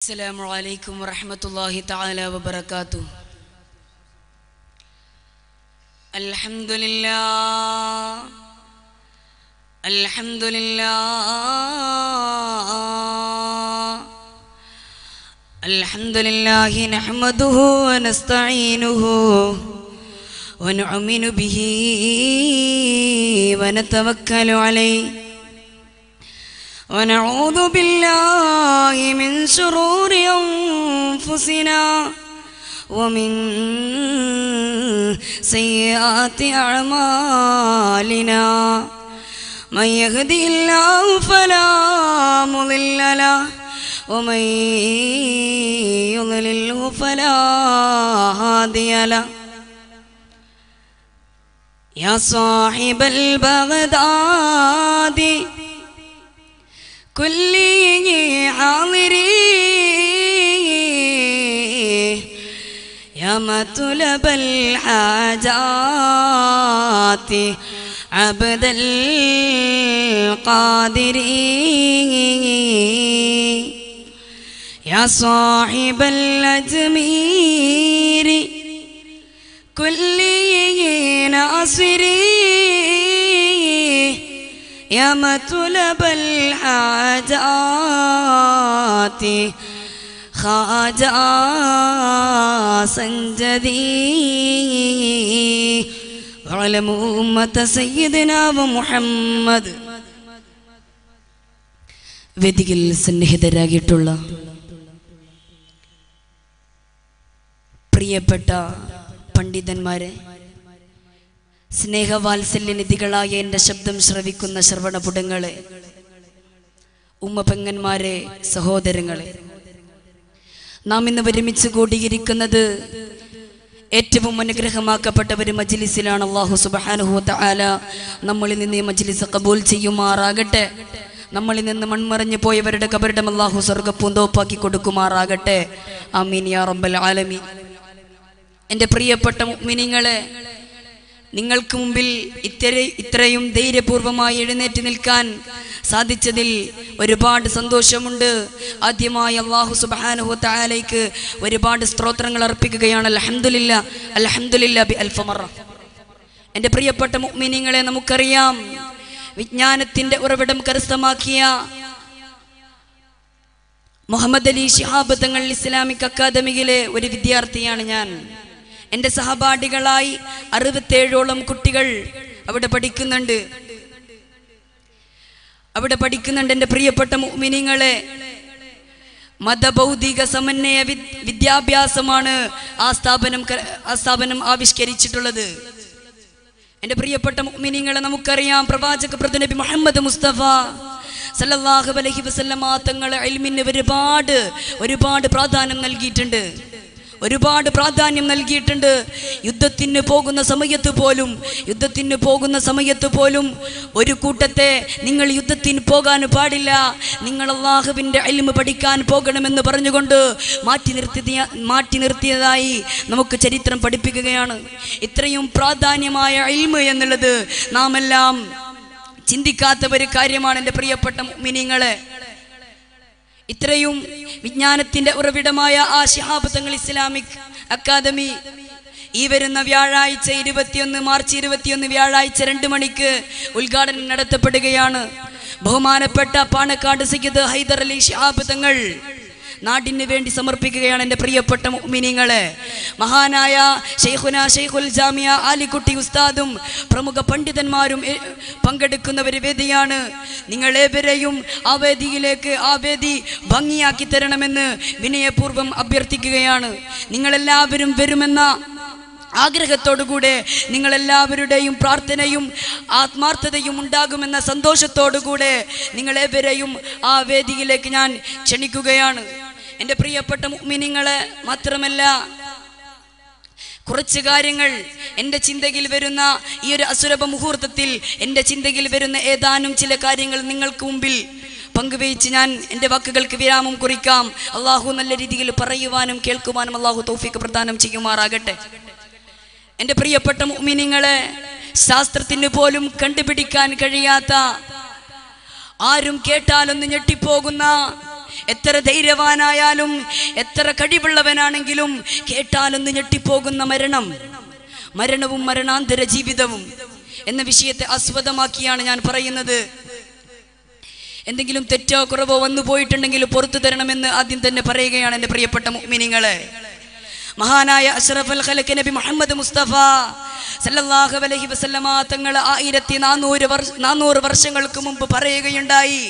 السلام عليكم ورحمة الله تعالى وبركاته. الحمد لله الحمد لله الحمد لله نحمده ونستعينه ونؤمن به ونتوكل عليه ونعوذ بالله من شرور أنفسنا ومن سيئات أعمالنا من يهده الله فلا مضل له ومن يضلله فلا هادي له. يا صاحب البغداد كل حاضري يا مطلب الحاجات عبد القادر يا صاحب الأجمير كل ناصري يا مطلب الحاجات خواجة سنجدي وعلموا أمة سيدنا ومحمد. വേദിയിൽ സന്നിഹിതരായിട്ടുള്ള പ്രിയപ്പെട്ട പണ്ഡിതന്മാരെ, സ്നേഹവാത്സല്യനിധികളായ എൻ്റെ ശബ്ദം ശ്രവിക്കുന്ന ശ്രവണപുടങ്ങളെ, ഉമ്മപെങ്ങന്മാരെ, സഹോദരങ്ങളെ, നാം ഇന്ന് ഒരുമിച്ച് കൂടിയിരിക്കുന്നത് ഏറ്റവും അനുഗ്രഹമാക്കപ്പെട്ട ഒരു മജ്ലിസിലാണ്. അല്ലാഹു സുബ്ഹാനഹു വ തആല നമ്മളിൽ നിന്ന് ഈ മജ്ലിസ് ഖബൂൽ ചെയ്യുമാറാകട്ടെ. നമ്മളിൽ നിന്ന് മൺമറഞ്ഞു പോയവരുടെ ഖബറിടം അല്ലാഹു സ്വർഗ്ഗപ്പൂന്തോപ്പാക്കി കൊടുക്കുമാറാകട്ടെ. ആമീൻ യാ റബ്ബൽ ആലമീൻ. എൻ്റെ പ്രിയപ്പെട്ട മുഅ്മിനീങ്ങളെ, നിങ്ങൾക്ക് മുമ്പിൽ ഇത്രയും ധൈര്യപൂർവമായി എഴുന്നേറ്റ് നിൽക്കാൻ സാധിച്ചതിൽ ഒരുപാട് സന്തോഷമുണ്ട്. ആദ്യമായി അല്ലാഹു സുബ്ഹാനഹു വ തആലയ്ക്ക് ഒരുപാട് സ്തോത്രങ്ങൾ അർപ്പിക്കുകയാണ്. അൽഹംദുലില്ലാ അൽഹംദുലില്ലാ ബി അൽഫ മറ. എൻ്റെ പ്രിയപ്പെട്ട മുഅ്മിനീങ്ങളെ, നമുക്കറിയാം, വിജ്ഞാനത്തിൻ്റെ ഉറവിടം കരസ്ഥമാക്കിയ മുഹമ്മദ് അലി ശിഹാബ് തങ്ങൾ ഇസ്ലാമിക് അക്കാദമിയിലെ ഒരു വിദ്യാർത്ഥിയാണ് ഞാൻ. എൻ്റെ സഹപാഠികളായി 67ഓളം കുട്ടികൾ അവിടെ പഠിക്കുന്നുണ്ട്. എൻ്റെ പ്രിയപ്പെട്ട മുഅ്മിനീങ്ങളെ, മതഭൗതിക സമന്വയ വിദ്യാഭ്യാസമാണ് ആ സ്ഥാപനം ആവിഷ്കരിച്ചിട്ടുള്ളത്. എൻ്റെ പ്രിയപ്പെട്ട മുഅ്മിനീങ്ങളെ, നമുക്കറിയാം, പ്രവാചക നബി മുഹമ്മദ് മുസ്തഫ സല്ലല്ലാഹു അലൈഹി വസല്ലമ തങ്ങൾ ഇൽമിന് ഒരുപാട് പ്രാധാന്യം നൽകിയിട്ടുണ്ട്. യുദ്ധത്തിന് പോകുന്ന സമയത്ത് പോലും ഒരു കൂട്ടത്തെ നിങ്ങൾ യുദ്ധത്തിന് പോകാൻ പാടില്ല, നിങ്ങൾ അല്ലാഹുവിൻ്റെ ഇൽമ് പഠിക്കാൻ പോകണമെന്ന് പറഞ്ഞുകൊണ്ട് മാറ്റി നിർത്തിയതായി നമുക്ക് ചരിത്രം പഠിപ്പിക്കുകയാണ്. ഇത്രയും പ്രാധാന്യമായ ഇൽമ് എന്നുള്ളത് നാം എല്ലാം ചിന്തിക്കാത്ത ഒരു കാര്യമാണ്. എൻ്റെ പ്രിയപ്പെട്ട മുഅ്മിനീങ്ങളെ, ഇത്രയും വിജ്ഞാനത്തിന്റെ ഉറവിടമായ ആ ശിഹാബ് തങ്ങൾ ഇസ്ലാമിക് അക്കാദമി ഈ വരുന്ന വ്യാഴാഴ്ച മാർച്ച് 21 വ്യാഴാഴ്ച 2 മണിക്ക് ഉദ്ഘാടനം നടത്തപ്പെടുകയാണ്. ബഹുമാനപ്പെട്ട പാണക്കാട് സയ്യിദ് ഹൈദർ അലി ശിഹാബ് തങ്ങൾ നാടിന് വേണ്ടി സമർപ്പിക്കുകയാണ്. എൻ്റെ പ്രിയപ്പെട്ട മുഅ്മിനീങ്ങളെ, മഹാനായ ശൈഖുൽ ജാമിയ ആലിക്കുട്ടി ഉസ്താദും പ്രമുഖ പണ്ഡിതന്മാരും പങ്കെടുക്കുന്ന ഒരു വേദിയാണ്. നിങ്ങളേവരെയും ആ വേദി ഭംഗിയാക്കി തരണമെന്ന് വിനയപൂർവ്വം അഭ്യർത്ഥിക്കുകയാണ്. നിങ്ങളെല്ലാവരും വരുമെന്ന ആഗ്രഹത്തോടുകൂടെ, നിങ്ങളെല്ലാവരുടെയും പ്രാർത്ഥനയും ആത്മാർത്ഥതയും ഉണ്ടാകുമെന്ന സന്തോഷത്തോടുകൂടെ നിങ്ങളേവരെയും ആ വേദിയിലേക്ക് ഞാൻ ക്ഷണിക്കുകയാണ്. എൻ്റെ പ്രിയപ്പെട്ട മുഅ്മിനീങ്ങളെ, മാത്രമല്ല, കുറച്ച് കാര്യങ്ങൾ എൻ്റെ ചിന്തയിൽ വരുന്ന ഈ ഒരു അസുലഭ മുഹൂർത്തത്തിൽ എൻ്റെ ചിന്തയിൽ വരുന്ന ഏതാനും ചില കാര്യങ്ങൾ നിങ്ങൾക്ക് മുമ്പിൽ പങ്കുവെച്ച് ഞാൻ എൻ്റെ വാക്കുകൾക്ക് വിരാമം കുറിക്കാം. അല്ലാഹു നല്ല രീതിയിൽ പറയുവാനും കേൾക്കുവാനും അല്ലാഹു തൗഫീഖ് പ്രദാനം ചെയ്യുമാറാകട്ടെ. എൻ്റെ പ്രിയപ്പെട്ട മുഅ്മിനീങ്ങളെ, ശാസ്ത്രത്തിന് പോലും കണ്ടുപിടിക്കാൻ കഴിയാത്ത, ആരും കേട്ടാലൊന്ന് ഞെട്ടിപ്പോകുന്ന എത്ര ധൈര്യവാനായാലും എത്ര കഴിവുള്ളവനാണെങ്കിലും കേട്ടാലൊന്ന് ഞെട്ടിപ്പോകുന്ന മരണവും മരണാന്തര ജീവിതവും എന്ന വിഷയത്തെ ആസ്പദമാക്കിയാണ് ഞാൻ പറയുന്നത്. എന്തെങ്കിലും തെറ്റോ കുറവോ വന്നു പോയിട്ടുണ്ടെങ്കിൽ പുറത്തു തരണമെന്ന് ആദ്യം തന്നെ പറയുകയാണ് എൻ്റെ പ്രിയപ്പെട്ട മുഅ്മിനീങ്ങളെ. മഹാനായ അഷ്റഫുൽ ഖൽഖ് നബി മുഹമ്മദ് മുസ്തഫ സല്ലല്ലാഹു അലൈഹി വസല്ലമ തങ്ങൾ 1400 വർഷങ്ങൾക്ക് മുമ്പ് പറയുകയുണ്ടായി,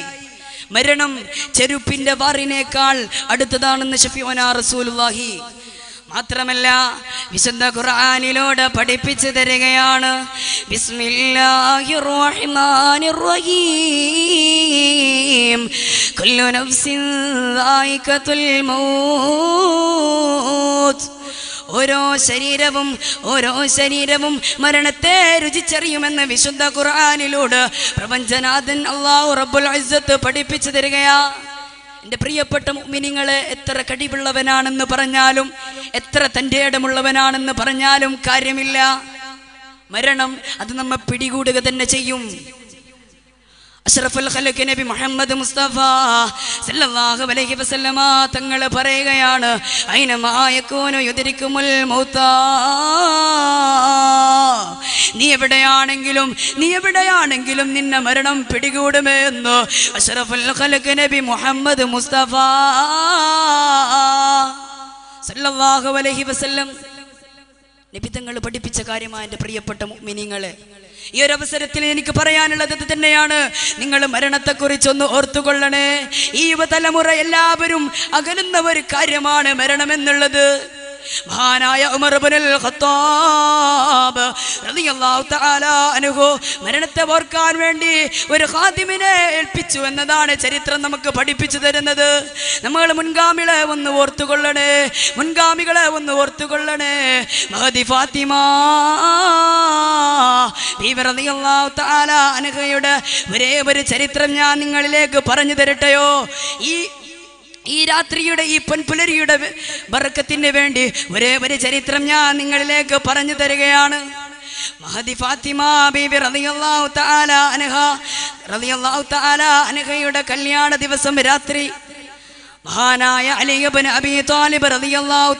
മരണം ചെരുപ്പിന്റെ വാറിനേക്കാൾ അടുത്തതാണെന്ന് ശഫീഉനാ റസൂലുള്ളാഹി. മാത്രമല്ല വിശുദ്ധ ഖുർആനിലൂടെ പഠിപ്പിച്ചു തരികയാണ്, ബിസ്മില്ലാഹിർ റഹ്മാനിർ റഹീം കുല്ലു നഫ്സിൻ ദായിഖത്തുൽ മൗത്ത്. ഓരോ ശരീരവും മരണത്തെ രുചിച്ചറിയുമെന്ന് വിശുദ്ധ ഖുർആനിലൂടെ പ്രപഞ്ചനാഥൻ അല്ലാഹു റബ്ബുൽ ഇസ്സത്ത് പഠിപ്പിച്ചു തരികയാ. എൻ്റെ പ്രിയപ്പെട്ട മുഅ്മിനീങ്ങളെ, എത്ര കഴിവുള്ളവനാണെന്ന് പറഞ്ഞാലും എത്ര തൻ്റെ ഇടമുള്ളവനാണെന്ന് പറഞ്ഞാലും കാര്യമില്ല, മരണം അത് നമ്മെ പിടികൂടുക തന്നെ ചെയ്യും. അഷ്റഫുൽ ഖൽഖ് നബി മുഹമ്മദ് മുസ്തഫ സല്ലല്ലാഹു അലൈഹി വസല്ലമ തങ്ങൾ പറയുകയാണ്, ഐനമാ യകൂനു യുദ്രികുമുൽ മൗതാ. നീ എവിടെയാണെങ്കിലും നിന്നെ മരണം പിടികൂടുമേ എന്ന് അഷ്റഫുൽ ഖൽഖ് നബി മുഹമ്മദ് മുസ്തഫ സല്ലല്ലാഹു അലൈഹി വസല്ലം നബി തങ്ങൾ പഠിപ്പിച്ച കാര്യമാണ്. എൻ്റെ പ്രിയപ്പെട്ട മുഅ്മിനീങ്ങളെ, ഈ ഒരു അവസരത്തിൽ എനിക്ക് പറയാനുള്ളത് ഇത് തന്നെയാണ്. നിങ്ങൾ മരണത്തെക്കുറിച്ചൊന്ന് ഓർത്തുകൊള്ളണേ. ഈ യുവതലമുറ എല്ലാവരും അകലുന്ന ഒരു കാര്യമാണ് മരണമെന്നുള്ളത്. മഹാനായ ഉമർ ഇബ്നുൽ ഖത്താബ് റളിയല്ലാഹു തആല അൻഹു മരണത്തെ ഓർക്കാൻ വേണ്ടി ഒരു ഖാദിമിനെ ഏൽപ്പിച്ചു എന്നതാണ് ചരിത്രം നമുക്ക് പഠിപ്പിച്ചു തരുന്നത്. നമ്മൾ മുൻഗാമികളെ ഒന്ന് ഓർത്തുകൊള്ളണേ. മഹദി ഫാത്തിമ ബീവി റളിയല്ലാഹു തആല അൻഹയുടെ ഒരേ ഒരു ചരിത്രം ഞാൻ നിങ്ങളിലേക്ക് പറഞ്ഞു തരട്ടെയോ? ഈ രാത്രിയുടെ ഈ പൊൻപുലരിയുടെ ബർക്കത്തിന് വേണ്ടി ഒരേ ഒരു ചരിത്രം ഞാൻ നിങ്ങളിലേക്ക് പറഞ്ഞു തരികയാണ്. മഹദി ഫാത്തിമ ബീവി റളിയല്ലാഹു തആല അൻഹയുടെ കല്യാണ ദിവസം രാത്രി മഹാനായ അലി ഇബ്നു അബീ ത്വാലിബ് റളിയല്ലാഹു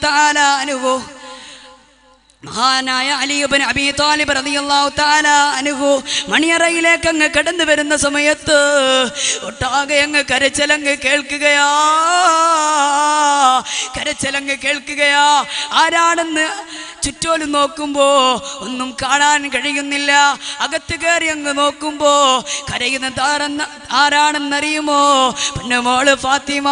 തആല അൻഹു മണിയറയിലേക്ക് അങ്ങ് കടന്നു വരുന്ന സമയത്ത് ഒട്ടാകെ അങ്ങ് കരച്ചിലങ്ങ് കേൾക്കുകയാ. ആരാണെന്ന് ചുറ്റോലും നോക്കുമ്പോ ഒന്നും കാണാൻ കഴിയുന്നില്ല. അകത്ത് കയറി അങ്ങ് നോക്കുമ്പോ കരയുന്ന ആരാണെന്നറിയുമോ? പൊന്നുമോള് ഫാത്തിമ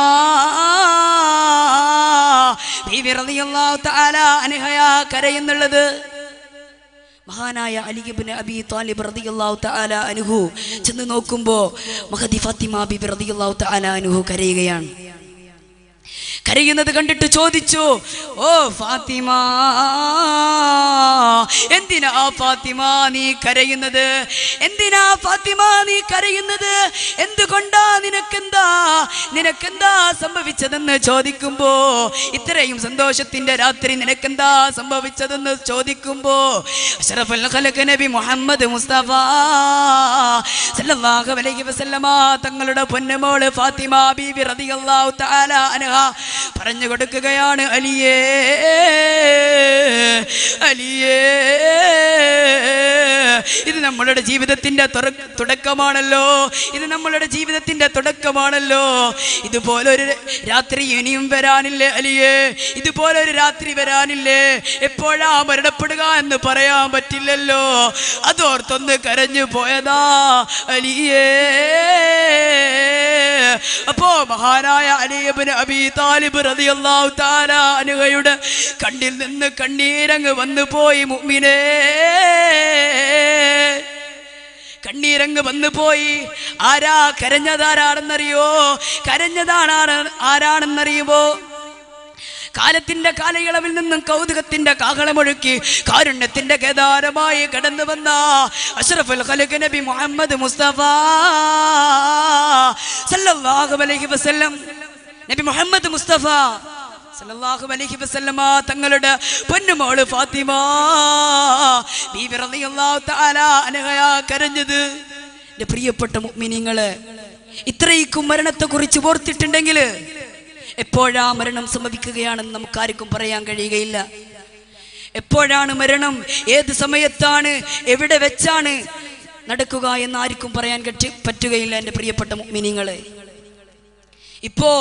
ബീവി റളിയല്ലാഹു തആല അൻഹയാ കരയുന്നുള്ളത്. മഹാനായ അലി ഇബ്നു അബീ ത്വാലിബ് റളിയല്ലാഹു തആല അൻഹു ചെന്ന് നോക്കുമ്പോ മഹദി ഫാത്തിമ ബീവി റളിയല്ലാഹു തആല അൻഹു കരയുകയാണ്. കരയുന്നത് കണ്ടിട്ട് ചോദിച്ചു, ഓ ഫാത്തിമ, എന്തിനാ ഫാത്തിമ നീ കരയുന്നത്? എന്തുകൊണ്ടാ? നിനക്കെന്താ സംഭവിച്ചതെന്ന് ചോദിക്കുമ്പോ, ഇത്രയും സന്തോഷത്തിന്റെ രാത്രി നിനക്കെന്താ സംഭവിച്ചതെന്ന് ചോദിക്കുമ്പോ അഷ്റഫുൽ ഖൽഖ് നബി മുഹമ്മദ് മുസ്തഫ സല്ലല്ലാഹു അലൈഹി വസല്ലമ തങ്ങളുടെ പൊന്നുമോള് ഫാത്തിമ ബീവി റളിയല്ലാഹു തആല അൻഹ പറഞ്ഞു കൊടുക്കുകയാണ്, അലിയേ, ഇത് നമ്മളുടെ ജീവിതത്തിന്റെ തുടക്കമാണല്ലോ. ഇതുപോലൊരു രാത്രി ഇനിയും വരാനില്ലേ അലിയേ? ഇതുപോലൊരു രാത്രി വരാനില്ലേ? എപ്പോഴാ മരണപ്പെടുക എന്ന് പറയാൻ പറ്റില്ലല്ലോ. അതോർത്തൊന്ന് കരഞ്ഞു പോയതാ അലിയേ. അപ്പോ മഹാനായ അലി ഇബ്നു അബീ ത്വാലിബ് റളിയല്ലാഹു തആല അൻഹയുടെ കണ്ണിൽ നിന്ന് കണ്ണീരങ്ങ് വന്നു പോയി. മുഅ്മിനേ, കണ്ണീരങ്ങ് വന്നു പോയി. ആരാണെന്നറിയുമോ? കാലത്തിന്റെ കാലയളവിൽ നിന്നും കൗതുകത്തിന്റെ കാഹളമൊഴുക്കി കാരുണ്യത്തിന്റെ കേദാരമായി കടന്നു വന്ന അഷ്റഫുൽ ഖൽഖ് നബി മുഹമ്മദ് മുസ്തഫ സല്ലല്ലാഹു അലൈഹി വസല്ലം, നബി മുഹമ്മദ് മുസ്തഫ സല്ലല്ലാഹു അലൈഹി വസല്ലമ തങ്ങളുടെ പൊന്നുമോള് ഫാത്തിമ ബീവി റളിയല്ലാഹു തആല അൻഹയാ കരഞ്ഞത്. എൻ്റെ പ്രിയപ്പെട്ട മുഅ്മിനീങ്ങളെ, ഇത്രയ്ക്കും മരണത്തെക്കുറിച്ച് ഓർത്തിട്ടുണ്ടെങ്കിൽ എപ്പോഴാ മരണം സംഭവിക്കുകയാണെന്ന് നമുക്കാർക്കും പറയാൻ കഴിയുകയില്ല. എപ്പോഴാണ് മരണം, ഏത് സമയത്താണ്, എവിടെ വെച്ചാണ് നടക്കുക എന്ന് ആർക്കും പറയാൻ പറ്റുകയില്ല. എൻ്റെ പ്രിയപ്പെട്ട മുഅ്മിനീങ്ങളെ, ഇപ്പോ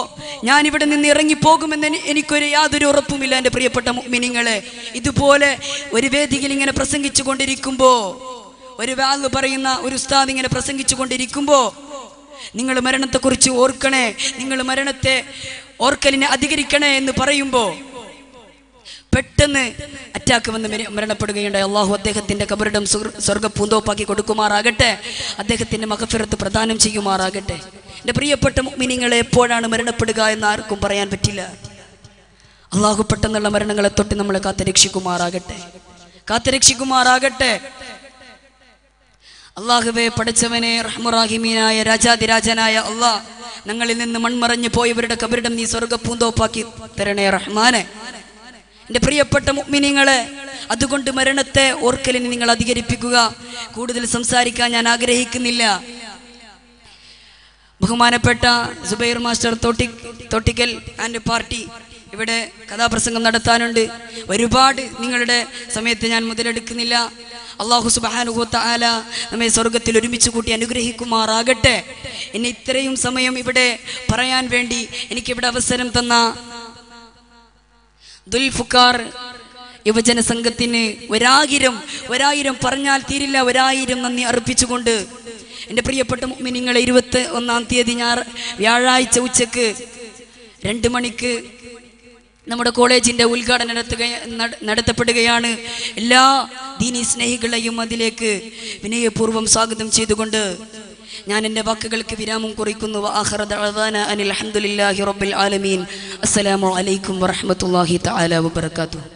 ഞാൻ ഇവിടെ നിന്ന് ഇറങ്ങിപ്പോകുമെന്ന് എനിക്കൊരു യാതൊരു ഉറപ്പുമില്ല. എൻ്റെ പ്രിയപ്പെട്ട മുഅ്മിനീങ്ങളെ, ഇതുപോലെ ഒരു വേദിയിൽ ഇങ്ങനെ പ്രസംഗിച്ചു കൊണ്ടിരിക്കുമ്പോ, ഒരു വാദ് പറയുന്ന ഒരു ഉസ്താദ് ഇങ്ങനെ പ്രസംഗിച്ചു കൊണ്ടിരിക്കുമ്പോ, നിങ്ങൾ മരണത്തെക്കുറിച്ച് ഓർക്കണേ, നിങ്ങൾ മരണത്തെ ഓർക്കലിനെ അധികരിക്കണേ എന്ന് പറയുമ്പോ പെട്ടെന്ന് അറ്റാക്ക് വന്ന് മരണപ്പെടുകയുണ്ടായി. അള്ളാഹു അദ്ദേഹത്തിന്റെ കബറിടം സ്വർഗ്ഗ പൂന്തോപ്പാക്കി കൊടുക്കുമാറാകട്ടെ, അദ്ദേഹത്തിന്റെ മഗ്ഫിറത്ത് പ്രദാനം ചെയ്യുമാറാകട്ടെ. എൻ്റെ പ്രിയപ്പെട്ട മുഅ്മിനീങ്ങളെ, എപ്പോഴാണ് മരണപ്പെടുക എന്ന് ആർക്കും പറയാൻ പറ്റില്ല. അള്ളാഹു പെട്ടെന്നുള്ള മരണങ്ങളെ തൊട്ട് നമ്മളെ കാത്തുരക്ഷിക്കുമാറാകട്ടെ, കാത്തുരക്ഷിക്കുമാറാകട്ടെ. അള്ളാഹുവേ, പടച്ചവനെ, റഹ്മുറാഹിമീനായ രാജാതിരാജനായ അള്ളാഹ്, ഞങ്ങളിൽ നിന്ന് മൺമറഞ്ഞു പോയവരുടെ കബറിടം നീ സ്വർഗ്ഗ പൂന്തോപ്പാക്കി തരണേ റഹ്മാനെ. എൻ്റെ പ്രിയപ്പെട്ട മുഅ്മിനീങ്ങളെ, അതുകൊണ്ട് മരണത്തെ ഓർക്കലിന് നിങ്ങൾ അധികരിപ്പിക്കുക. കൂടുതൽ സംസാരിക്കാൻ ഞാൻ ആഗ്രഹിക്കുന്നില്ല. ബഹുമാനപ്പെട്ട Zubair master Thottikkal and party ഇവിടെ കഥാപ്രസംഗം നടത്താനുണ്ട്. ഒരുപാട് നിങ്ങളുടെ സമയത്ത് ഞാൻ മുതലെടുക്കുന്നില്ല. അല്ലാഹു സുബ്ഹാനഹു വ തആല നമ്മെ സ്വർഗ്ഗത്തിൽ ഒരുമിച്ച് കൂട്ടി അനുഗ്രഹിക്കുമാറാകട്ടെ. എന്നെ ഇത്രയും സമയം ഇവിടെ പറയാൻ വേണ്ടി എനിക്കിവിടെ അവസരം തന്ന ദുൽഫുക്കാർ യുവജന സംഘത്തിന് ഒരായിരം പറഞ്ഞാൽ തീരില്ല, 1000 നന്ദി അർപ്പിച്ചുകൊണ്ട് എൻ്റെ പ്രിയപ്പെട്ട മുഅ്മിനീങ്ങളെ, 21-ാം തീയതി വ്യാഴാഴ്ച ഉച്ചക്ക് 2 മണിക്ക് നമ്മുടെ കോളേജിൻ്റെ ഉദ്ഘാടനം നടത്തപ്പെടുകയാണ്. എല്ലാ ദീനി സ്നേഹികളെയും അതിലേക്ക് വിനയപൂർവ്വം സ്വാഗതം ചെയ്തുകൊണ്ട് ഞാൻ എൻ്റെ വാക്കുകൾക്ക് വിരാമം കുറിക്കുന്നു. വആഖിറ ദഅവാനാ അനിൽ ഹംദുലില്ലാഹി റബ്ബിൽ ആലമീൻ. അസ്സലാമു അലൈക്കും വറഹ്മത്തുള്ളാഹി തആല വബറകാതുഹു.